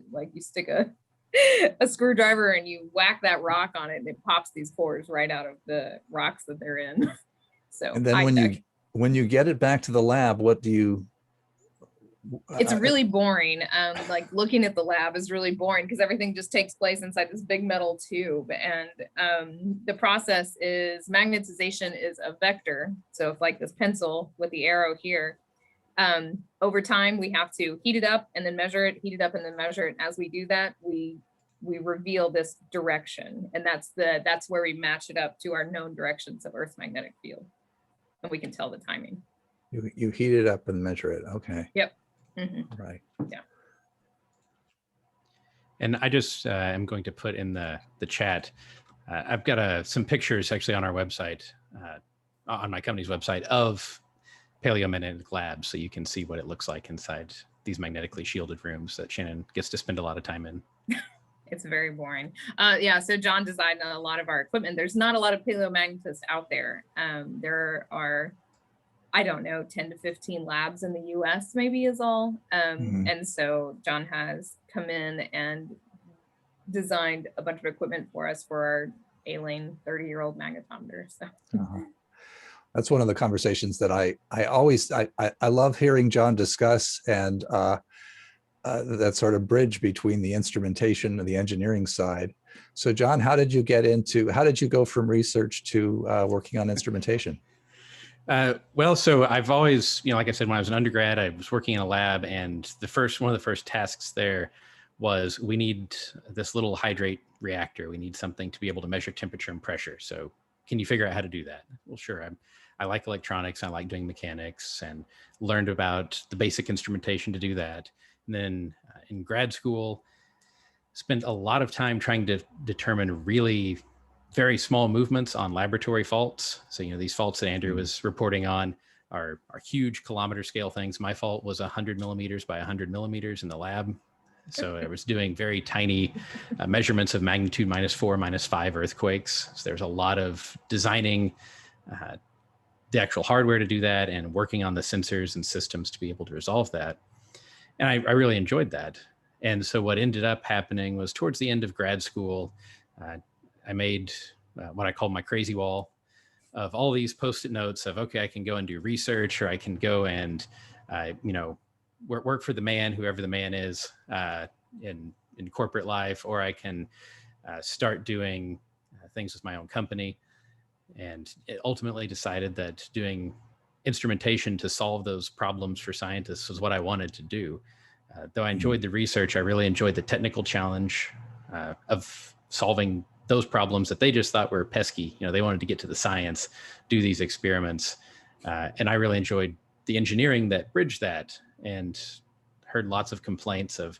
Speaker 3: screwdriver and you whack that rock on it, and it pops these cores right out of the rocks that they're in. So
Speaker 2: and then when you get it back to the lab, what do you?
Speaker 3: It's really boring. Like looking at the lab is really boring because everything just takes place inside this big metal tube. And the process is magnetization is a vector. So if like this pencil with the arrow here, over time we have to heat it up and then measure it, heat it up and then measure it. And as we do that, we reveal this direction. And that's where we match it up to our known directions of Earth's magnetic field. And we can tell the timing.
Speaker 2: You heat it up and measure it. Okay.
Speaker 3: Yep. Mm-hmm.
Speaker 2: Right.
Speaker 3: Yeah.
Speaker 4: And I just am going to put in the chat. I've got some pictures actually on our website, on my company's website, of Paleomening Lab, so you can see what it looks like inside these magnetically shielded rooms that Shannon gets to spend a lot of time in.
Speaker 3: It's very boring. Yeah, so John designed a lot of our equipment. There's not a lot of paleomagnetists out there. There are, I don't know, 10 to 15 labs in the US maybe is all. And so John has come in and designed a bunch of equipment for us for our A-lane 30-year-old magnetometer. So.
Speaker 2: That's one of the conversations that I love hearing John discuss, and that sort of bridge between the instrumentation and the engineering side. So John, how did you go from research to working on instrumentation?
Speaker 4: Well, so I've always, like I said, when I was an undergrad, I was working in a lab, and one of the first tasks there was we need this little hydrate reactor. We need something to be able to measure temperature and pressure. So can you figure out how to do that? Well, sure. I like electronics. I like doing mechanics, and learned about the basic instrumentation to do that. And then in grad school, spent a lot of time trying to determine really very small movements on laboratory faults. So, these faults that Andrew was reporting on are huge kilometer scale things. My fault was 100 millimeters by 100 millimeters in the lab. So I was doing very tiny measurements of magnitude -4, -5 earthquakes. So there's a lot of designing the actual hardware to do that and working on the sensors and systems to be able to resolve that. And I really enjoyed that. And so what ended up happening was towards the end of grad school, I made what I called my crazy wall of all these Post-it notes of, okay, I can go and do research, or I can go and, work for the man, whoever the man is in corporate life, or I can start doing things with my own company. And it ultimately decided that doing instrumentation to solve those problems for scientists was what I wanted to do. Though I enjoyed the research, I really enjoyed the technical challenge of solving those problems that they just thought were pesky. They wanted to get to the science, do these experiments. And I really enjoyed the engineering that bridged that, and heard lots of complaints of,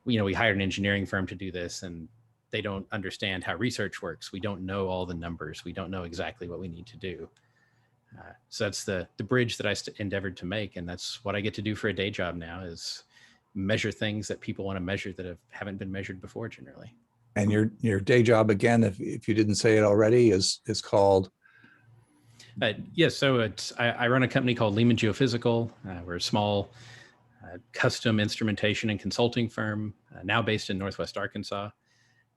Speaker 4: we hired an engineering firm to do this, and they don't understand how research works. We don't know all the numbers. We don't know exactly what we need to do. So that's the bridge that I endeavored to make. And that's what I get to do for a day job now, is measure things that people want to measure that haven't been measured before generally.
Speaker 2: And your day job, again, if you didn't say it already, is called?
Speaker 4: Yes. So I run a company called Lehman Geophysical. We're a small custom instrumentation and consulting firm, now based in Northwest Arkansas.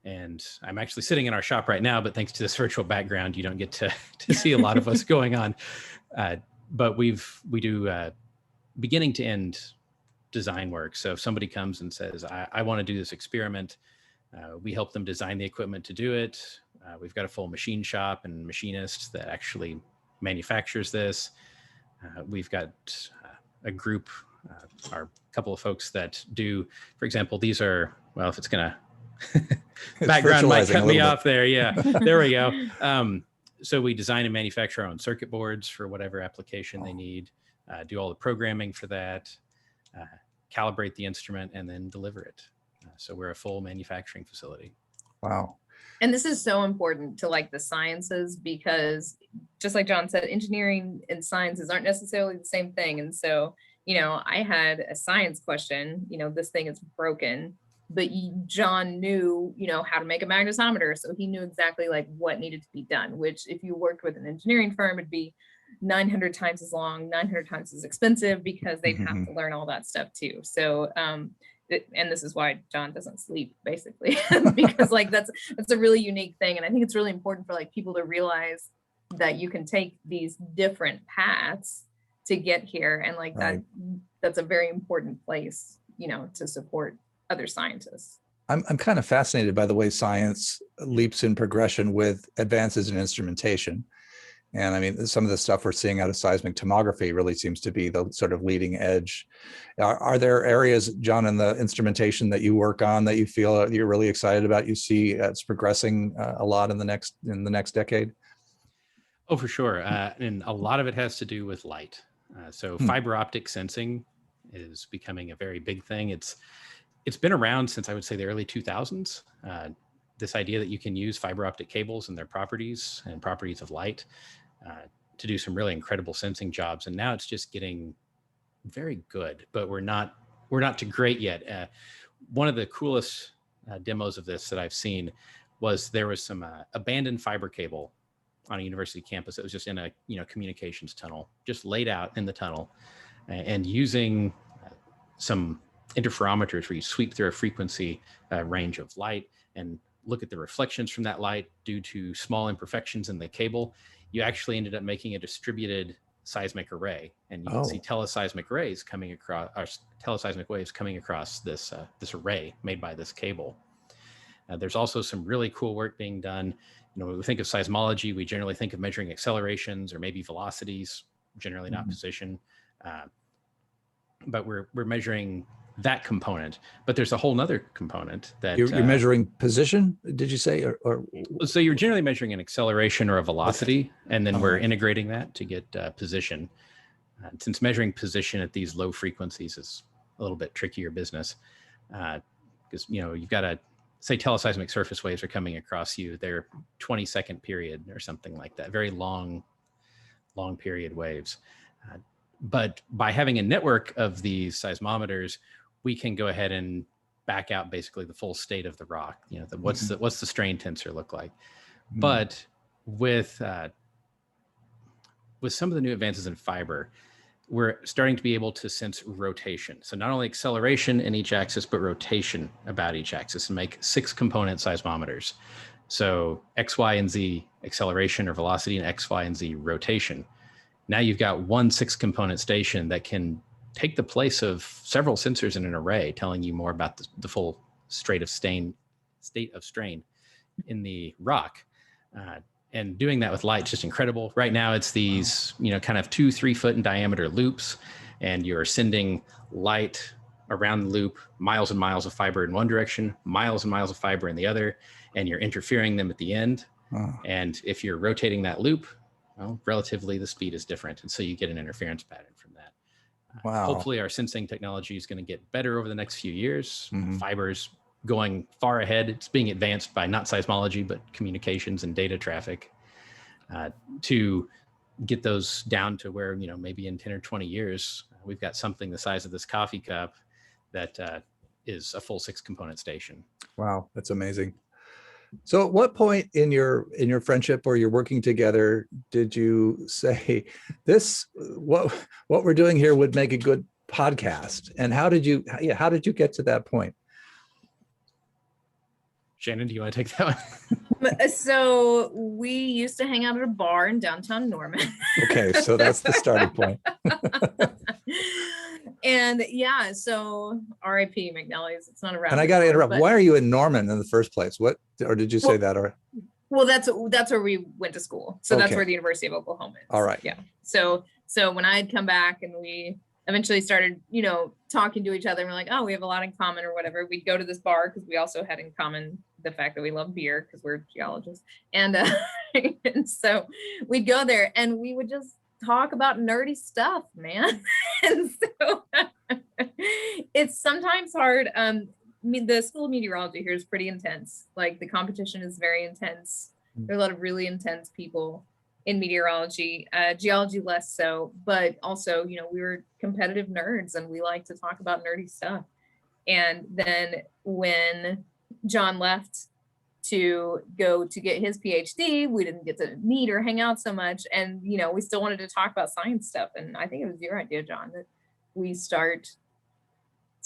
Speaker 4: And I'm actually sitting in our shop right now, but thanks to this virtual background, you don't get to see a lot of what's going on. But we do beginning to end design work. So if somebody comes and says, I want to do this experiment, we help them design the equipment to do it. We've got a full machine shop and machinist that actually manufactures this. We've got a group, our couple of folks that do, for example, these are, well, if it's going to, background might cut me off there. Yeah, there we go. So we design and manufacture our own circuit boards for whatever application they need, do all the programming for that, calibrate the instrument, and then deliver it. So we're a full manufacturing facility.
Speaker 2: Wow.
Speaker 3: And this is so important to the sciences, because just like John said, engineering and sciences aren't necessarily the same thing. And so, I had a science question, this thing is broken, but John knew, how to make a magnetometer. So he knew exactly what needed to be done, which if you worked with an engineering firm, it'd be 900 times as long, 900 times as expensive, because they'd have to learn all that stuff too. So, and this is why John doesn't sleep, basically, because that's a really unique thing. And I think it's really important for people to realize that you can take these different paths to get here. And like
Speaker 2: Right.
Speaker 3: that's a very important place, you know, to support other scientists.
Speaker 2: I'm kind of fascinated by the way science leaps in progression with advances in instrumentation. And I mean, some of the stuff we're seeing out of seismic tomography really seems to be the sort of leading edge. Are there areas, John, in the instrumentation that you work on that you feel you're really excited about? You see it's progressing a lot in the next decade?
Speaker 4: Oh, for sure. And a lot of it has to do with light. So fiber optic sensing is becoming a very big thing. It's been around since I would say the early 2000s. This idea that you can use fiber optic cables and their properties and properties of light to do some really incredible sensing jobs. And now it's just getting very good, but we're not too great yet. One of the coolest demos of this that I've seen was there was some abandoned fiber cable on a university campus that was just in a communications tunnel, just laid out in the tunnel, and using some interferometers where you sweep through a frequency range of light and look at the reflections from that light due to small imperfections in the cable. You actually ended up making a distributed seismic array, and you can see teleseismic rays coming across, or teleseismic waves coming across this array made by this cable. There's also some really cool work being done. When we think of seismology, we generally think of measuring accelerations or maybe velocities, generally not position. But we're measuring that component. But there's a whole nother component that
Speaker 2: you're measuring position, did you say? Or
Speaker 4: so you're generally measuring an acceleration or a velocity, and then we're integrating that to get position. Since measuring position at these low frequencies is a little bit trickier business, because you've got to say teleseismic surface waves are coming across you. They're 20-second period or something like that, very long period waves. But by having a network of these seismometers, we can go ahead and back out basically the full state of the rock. What's the strain tensor look like? But with some of the new advances in fiber, we're starting to be able to sense rotation. So not only acceleration in each axis, but rotation about each axis, and make 6 component seismometers. So X, Y, and Z acceleration or velocity, and X, Y, and Z rotation. Now you've got one 6-component station that can take the place of several sensors in an array, telling you more about the full state of strain in the rock. And doing that with light is just incredible. Right now it's these, kind of 2-3 foot in diameter loops, and you're sending light around the loop, miles and miles of fiber in one direction, miles and miles of fiber in the other, and you're interfering them at the end. And if you're rotating that loop, well, relatively the speed is different. And so you get an interference pattern from that. Hopefully our sensing technology is going to get better over the next few years. Fiber's going far ahead. It's being advanced by not seismology, but communications and data traffic, to get those down to where, maybe in 10 or 20 years, we've got something the size of this coffee cup that is a full 6-component station. Wow,
Speaker 2: that's amazing. So at what point in your friendship or your working together did you say what we're doing here would make a good podcast? And how did you get to that point?
Speaker 4: Shannon, do you want to take that one?
Speaker 3: So we used to hang out at a bar in downtown Norman.
Speaker 2: Okay, so that's the starting point.
Speaker 3: And yeah, so R.I.P. McNally's. It's not around.
Speaker 2: And I got to interrupt. Why are you in Norman in the first place? What, or did you say that? Or
Speaker 3: well, that's where we went to school. So that's where the University of Oklahoma is.
Speaker 2: All right.
Speaker 3: Yeah. So when I had come back and we eventually started, talking to each other, and we're like, oh, we have a lot in common or whatever. We'd go to this bar because we also had in common the fact that we love beer because we're geologists. And, and so we'd go there and we would just talk about nerdy stuff, man. And so it's sometimes hard. The School of Meteorology here is pretty intense. Like the competition is very intense. There are a lot of really intense people in meteorology, geology less so, but also, we were competitive nerds and we like to talk about nerdy stuff. And then when John left to go to get his PhD, we didn't get to meet or hang out so much. And, we still wanted to talk about science stuff. And I think it was your idea, John, that we start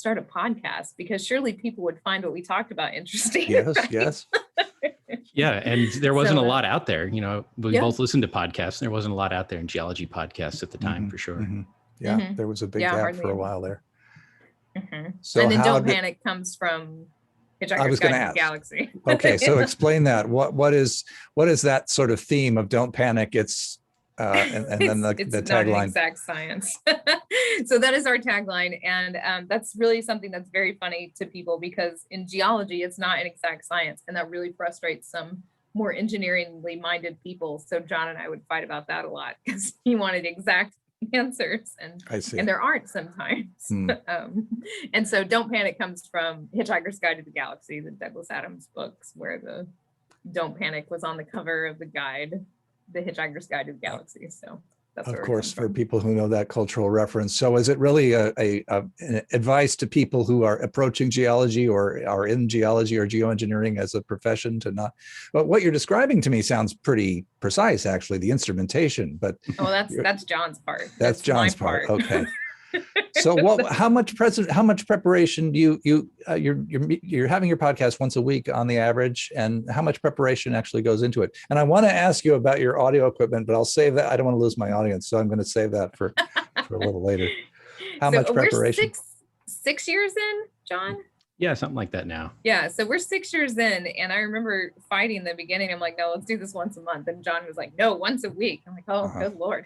Speaker 3: a podcast, because surely people would find what we talked about interesting.
Speaker 2: Yes,
Speaker 3: right?
Speaker 2: yes.
Speaker 4: Yeah, and there wasn't
Speaker 3: So,
Speaker 4: a lot out there. We
Speaker 3: Yeah.
Speaker 4: both listened to podcasts. And there wasn't a lot out there in geology podcasts at the time, for sure.
Speaker 2: Yeah, there was a big gap
Speaker 3: hardly
Speaker 2: for a
Speaker 3: any.
Speaker 2: while there.
Speaker 3: And
Speaker 2: So
Speaker 3: then
Speaker 2: how
Speaker 3: Don't
Speaker 2: did,
Speaker 3: Panic comes from
Speaker 2: I
Speaker 3: Hitchhiker's
Speaker 2: was
Speaker 3: Guide
Speaker 2: going to
Speaker 3: to the
Speaker 2: ask.
Speaker 3: Galaxy.
Speaker 2: Okay, so explain that. What is that sort of theme of Don't Panic? It's and then the
Speaker 3: It's not an
Speaker 2: tagline.
Speaker 3: exact science. So that is our tagline, and that's really something that's very funny to people, because in geology it's not an exact science, and that really frustrates some more engineeringly minded people. So John and I would fight about that a lot, because he wanted exact answers,
Speaker 2: I see.
Speaker 3: and there aren't sometimes. And so Don't Panic comes from Hitchhiker's Guide to the Galaxy, the Douglas Adams books, where the Don't Panic was on the cover of the guide, the Hitchhiker's Guide to the Galaxy. So that's
Speaker 2: Of
Speaker 3: where it
Speaker 2: course,
Speaker 3: comes
Speaker 2: for
Speaker 3: from.
Speaker 2: people who know that cultural reference. So is it really an advice to people who are approaching geology or are in geology or geoengineering as a profession to not, but what you're describing to me sounds pretty precise, actually, the instrumentation, but
Speaker 3: Oh, that's John's part.
Speaker 2: that's John's
Speaker 3: my
Speaker 2: part. Okay. So how much preparation do you're having your podcast once a week on the average, and how much preparation actually goes into it? And I want to ask you about your audio equipment, but I'll save that. I don't want to lose my audience, so I'm going to save that for a little later. How much preparation?
Speaker 3: We're six years in, John.
Speaker 4: Yeah, something like that now.
Speaker 3: Yeah, so we're 6 years in, and I remember fighting in the beginning. I'm like, no, let's do this once a month. And John was like, no, once a week. I'm like, oh, good Lord.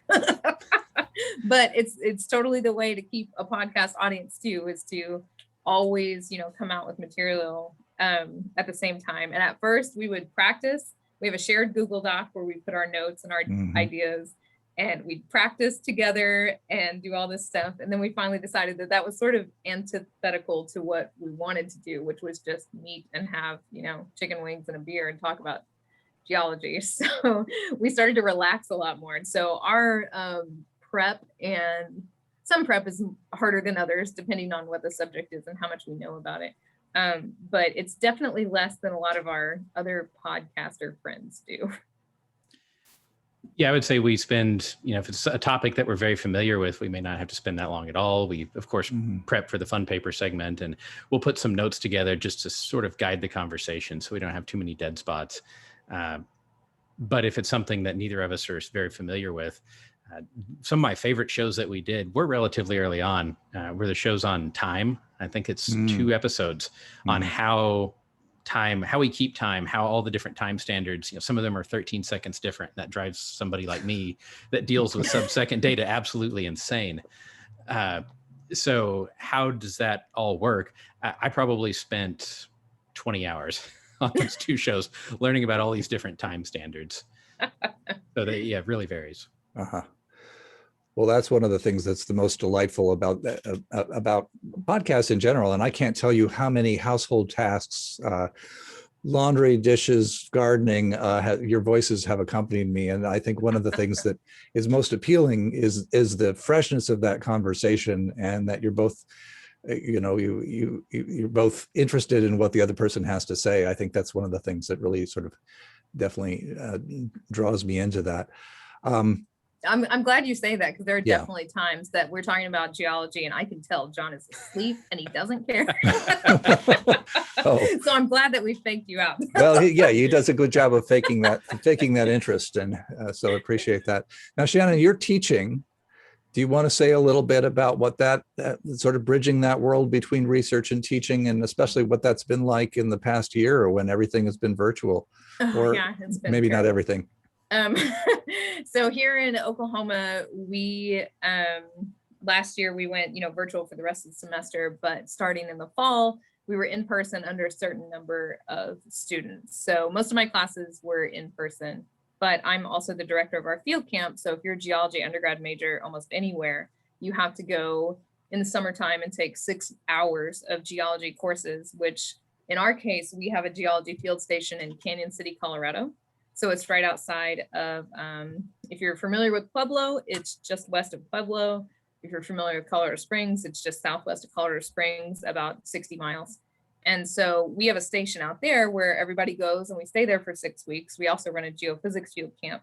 Speaker 3: But it's totally the way to keep a podcast audience too, is to always, come out with material at the same time. And at first we would practice. We have a shared Google Doc where we put our notes and our ideas, and we'd practice together and do all this stuff. And then we finally decided that was sort of antithetical to what we wanted to do, which was just meet and have, chicken wings and a beer and talk about geology. So we started to relax a lot more. And so our prep, and some prep is harder than others, depending on what the subject is and how much we know about it. But it's definitely less than a lot of our other podcaster friends do.
Speaker 4: Yeah, I would say we spend, if it's a topic that we're very familiar with, we may not have to spend that long at all. We, of course, prep for the fun paper segment, and we'll put some notes together just to sort of guide the conversation so we don't have too many dead spots. But if it's something that neither of us are very familiar with, some of my favorite shows that we did were relatively early on, were the shows on time. I think it's 2 episodes on how we keep time, how all the different time standards, some of them are 13 seconds different. That drives somebody like me that deals with sub-second data absolutely insane. So how does that all work? I probably spent 20 hours on those 2 shows learning about all these different time standards. So it really varies.
Speaker 2: Well, that's one of the things that's the most delightful about podcasts in general. And I can't tell you how many household tasks, laundry, dishes, gardening, your voices have accompanied me. And I think one of the things that is most appealing is the freshness of that conversation, and that you're both, you're both interested in what the other person has to say. I think that's one of the things that really sort of definitely draws me into that.
Speaker 3: I'm glad you say that, because there are definitely times that we're talking about geology and I can tell John is asleep and he doesn't care. So I'm glad that we faked you out.
Speaker 2: Well, he does a good job of faking that interest, and so I appreciate that. Now, Shannon, you're teaching. Do you want to say a little bit about what that sort of bridging that world between research and teaching, and especially what that's been like in the past year, or when everything has been virtual, or
Speaker 3: it's been
Speaker 2: maybe
Speaker 3: terrible.
Speaker 2: Not everything?
Speaker 3: So here in Oklahoma, we last year we went virtual for the rest of the semester, but starting in the fall, we were in person under a certain number of students. So most of my classes were in person, but I'm also the director of our field camp. So if you're a geology undergrad major almost anywhere, you have to go in the summertime and take 6 hours of geology courses, which in our case, we have a geology field station in Canyon City, Colorado. So it's right outside of, if you're familiar with Pueblo, it's just west of Pueblo. If you're familiar with Colorado Springs, it's just southwest of Colorado Springs, about 60 miles. And so we have a station out there where everybody goes, and we stay there for 6 weeks. We also run a geophysics field camp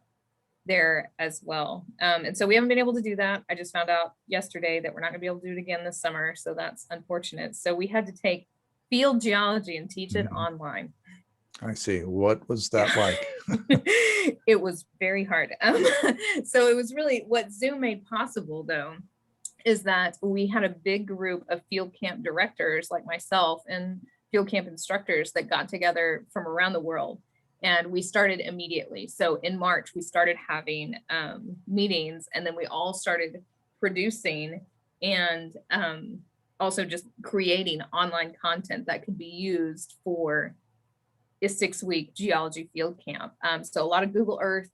Speaker 3: there as well. And so we haven't been able to do that. I just found out yesterday that we're not gonna be able to do it again this summer. So that's unfortunate. So we had to take field geology and teach it online.
Speaker 2: I see. What was that like?
Speaker 3: It was very hard. So it was really what Zoom made possible, though, is that we had a big group of field camp directors like myself and field camp instructors that got together from around the world. And we started immediately. So in March, we started having meetings, and then we all started producing and also just creating online content that could be used for a 6-week geology field camp. So a lot of Google Earth,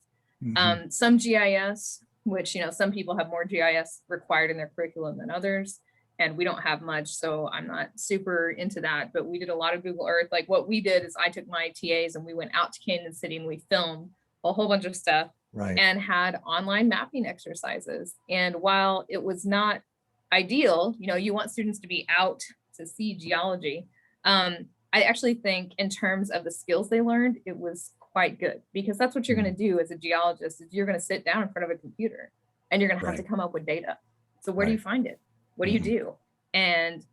Speaker 3: some GIS, which, you know, some people have more GIS required in their curriculum than others. And we don't have much, so I'm not super into that. But we did a lot of Google Earth. Like what we did is I took my TAs and we went out to Canyon City and we filmed a whole bunch of stuff and had online mapping exercises. And while it was not ideal, you know, you want students to be out to see geology. I actually think in terms of the skills they learned, it was quite good, because that's what you're going to do as a geologist is you're going to sit down in front of a computer and you're going to have to come up with data. So where do you find it? What do you do? And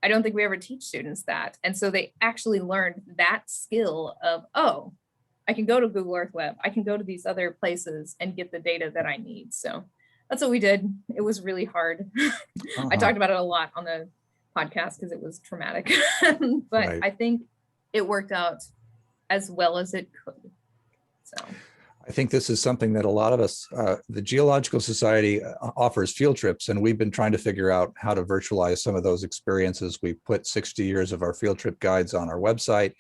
Speaker 3: I don't think we ever teach students that. And so they actually learned that skill of, oh, I can go to Google Earth Web. I can go to these other places and get the data that I need. So that's what we did. It was really hard. I talked about it a lot on the podcast because it was traumatic, but I think it worked out as well as it could. So
Speaker 2: I think this is something that a lot of us, the Geological Society offers field trips, and we've been trying to figure out how to virtualize some of those experiences. We put 60 years of our field trip guides on our website,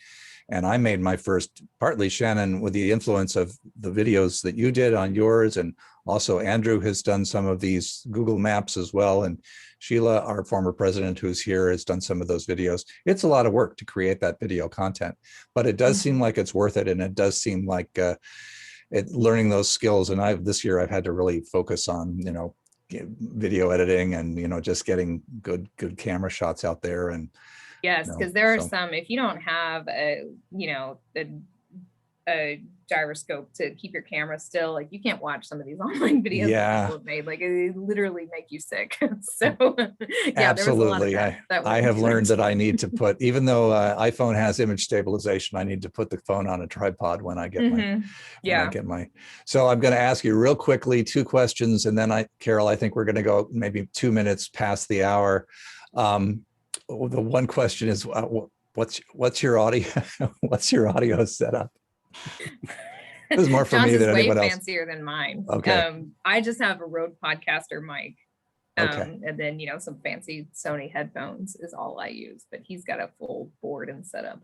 Speaker 2: and I made my first, partly Shannon, with the influence of the videos that you did on yours, and also Andrew has done some of these Google Maps as well, and Sheila, our former president who's here, has done some of those videos. It's a lot of work to create that video content, but it does seem like it's worth it, and it does seem like learning those skills. And this year I've had to really focus on, you know, video editing and, you know, just getting good camera shots out there. And
Speaker 3: yes, because there are some, if you don't have a, you know, a gyroscope to keep your camera still, like you can't watch some of these online videos that people have made. Like it literally make you sick. So yeah,
Speaker 2: absolutely.
Speaker 3: There was a lot of that
Speaker 2: I have learned that I need to put, even though iPhone has image stabilization, I need to put the phone on a tripod when I get my, so I'm going to ask you real quickly 2 questions, and then Carol, I think we're going to go maybe 2 minutes past the hour. The one question is, what's your audio? What's your audio setup? This is more for me than anyone else.
Speaker 3: Fancier than mine.
Speaker 2: Okay.
Speaker 3: I just have a Rode Podcaster mic, and then, you know, some fancy Sony headphones is all I use. But he's got a full board and setup.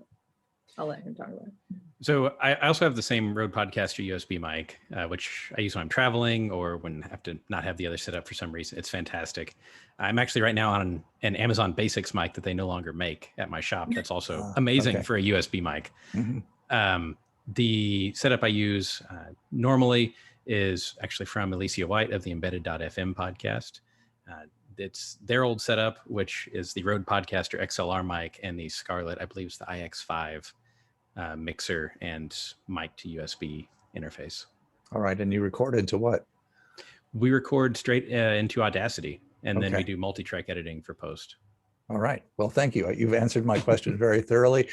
Speaker 3: I'll let him talk about it.
Speaker 4: So I also have the same Rode Podcaster USB mic, which I use when I'm traveling or when I have to not have the other set up for some reason. It's fantastic. I'm actually right now on an Amazon Basics mic that they no longer make at my shop. That's also amazing for a USB mic. The setup I use normally is actually from Alicia White of the Embedded.fm podcast. It's their old setup, which is the Rode Podcaster XLR mic and the Scarlett, I believe it's the iX5 mixer and mic to USB interface. All
Speaker 2: right. And you record into what?
Speaker 4: We record straight into Audacity, and then we do multi-track editing for post.
Speaker 2: All right. Well, thank you. You've answered my question very thoroughly.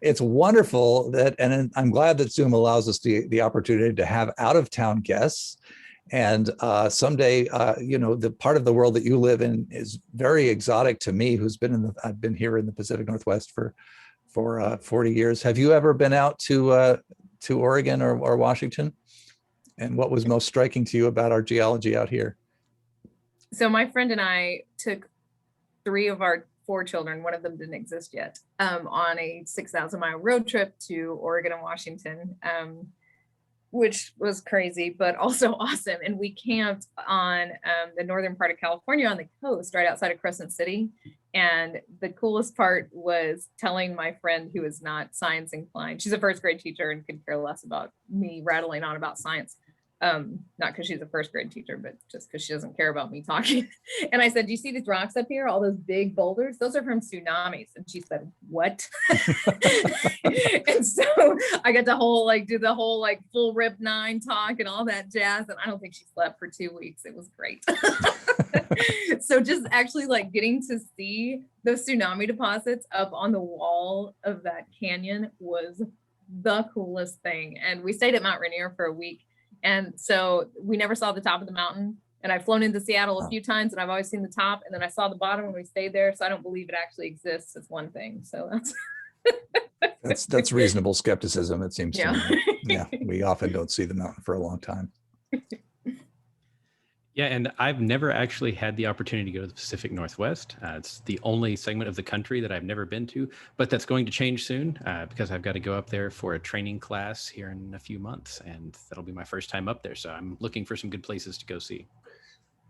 Speaker 2: It's wonderful that, and I'm glad that Zoom allows us the opportunity to have out-of-town guests. And someday, you know, the part of the world that you live in is very exotic to me, I've been here in the Pacific Northwest for 40 years. Have you ever been out to Oregon or Washington? And what was most striking to you about our geology out here?
Speaker 3: So my friend and I took 3 of our 4 children, one of them didn't exist yet, on a 6,000-mile road trip to Oregon and Washington, which was crazy, but also awesome. And we camped on the northern part of California on the coast, right outside of Crescent City. And the coolest part was telling my friend who is not science inclined, she's a first grade teacher and could care less about me rattling on about science. Not because she's a first grade teacher, but just because she doesn't care about me talking. And I said, do you see these rocks up here? All those big boulders? Those are from tsunamis. And she said, what? And so I got to do the whole full rip 9 talk and all that jazz. And I don't think she slept for 2 weeks. It was great. So just actually getting to see those tsunami deposits up on the wall of that canyon was the coolest thing. And we stayed at Mount Rainier for a week. And so we never saw the top of the mountain. And I've flown into Seattle a few times and I've always seen the top. And then I saw the bottom when we stayed there. So I don't believe it actually exists. It's one thing. So
Speaker 2: that's reasonable skepticism, it seems to me.
Speaker 3: yeah.
Speaker 2: Yeah, we often don't see the mountain for a long time.
Speaker 4: Yeah, and I've never actually had the opportunity to go to the Pacific Northwest. It's the only segment of the country that I've never been to, but that's going to change soon because I've got to go up there for a training class here in a few months, and that'll be my first time up there. So I'm looking for some good places to go see.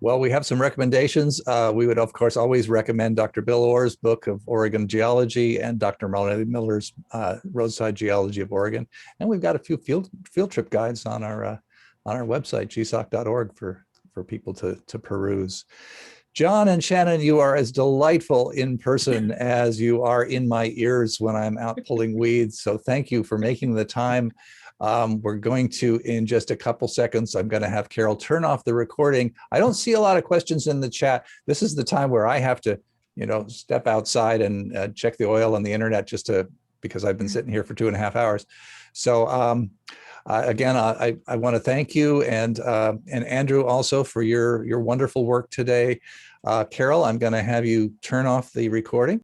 Speaker 2: Well, we have some recommendations. We would, of course, always recommend Dr. Bill Orr's book of Oregon Geology and Dr. Melanie Miller's Roadside Geology of Oregon. And we've got a few field trip guides on our website, gsoc.org, for people to peruse. John and Shannon, you are as delightful in person as you are in my ears when I'm out pulling weeds. So thank you for making the time. We're going to, in just a couple seconds, I'm going to have Carol turn off the recording. I don't see a lot of questions in the chat. This is the time where I have to, step outside and check the oil on the internet because I've been sitting here for 2.5 hours. So again, I want to thank you and Andrew also for your wonderful work today. Carol, I'm going to have you turn off the recording.